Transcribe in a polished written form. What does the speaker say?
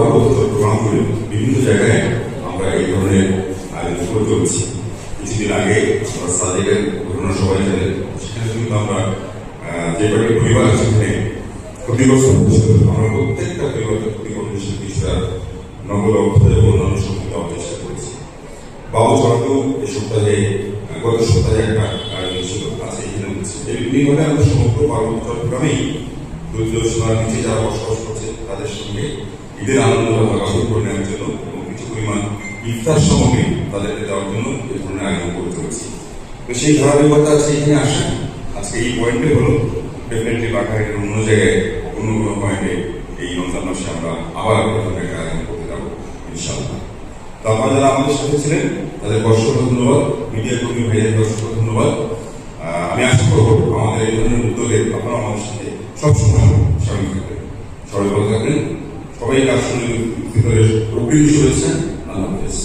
পার্বত্য চট্টগ্রাম করে বিভিন্ন জায়গায় আমরা এই ধরনের আয়োজন করে চলছি। কিছুদিন আগে আমরা সাদেকের ঘটনা সবাই জানেন, সেখানে কিন্তু আমরা যে কয়েকটি পরিবার আছে সেখানে ক্ষতিগ্রস্ত হচ্ছিল, আমরা প্রত্যেকটা পরিবারকে ক্ষতিগ্রস্ত কিছুটা নগদ অর্থ এবং অন্যান্য শক্তি দেওয়ার চেষ্টা করেছি। বাবুচড়াতেও এই সপ্তাহে গত সপ্তাহে একটা আয়োজন ছিল, আছে এখানে হচ্ছে। এমনিভাবে আমরা সমগ্র পার্বত্য চট্টগ্রামেই দরিদ্র সীমার নিচে যারা বসবাস করছে তাদের সঙ্গে ঈদের আনন্দটা ভাগাভাগি করে নেওয়ার জন্য এবং কিছু পরিমাণ ইফতার সামগ্রী তাদেরকে দেওয়ার জন্য এই ধরনের আয়োজন করে চলেছি। তো সেই ধারাবাহিকতা আছে এখানে আসা। আজকে এই পয়েন্টে হলো ডেফিনেটলি বাঘাঘাটের অন্য জায়গায় অন্য কোনো পয়েন্টে এই রমজান মাসে আমরা আবার একটা আয়োজন করতে যাবো ইনশাআল্লাহ। তো আপনারা যারা আমাদের সাথে ছিলেন তাদের অসংখ্য ধন্যবাদ, মিডিয়া কর্মী ভাইদের অসংখ্য ধন্যবাদ। আমি আশা করবো আমাদের এই ধরনের উদ্যোগে আপনারা আমাদের সাথে সবসময় সামিল থাকবেন। সবাই ভালো থাকবেন, সবাইকে আসলে অগ্রিম শুভেচ্ছা। আল্লাহ হাফেজ।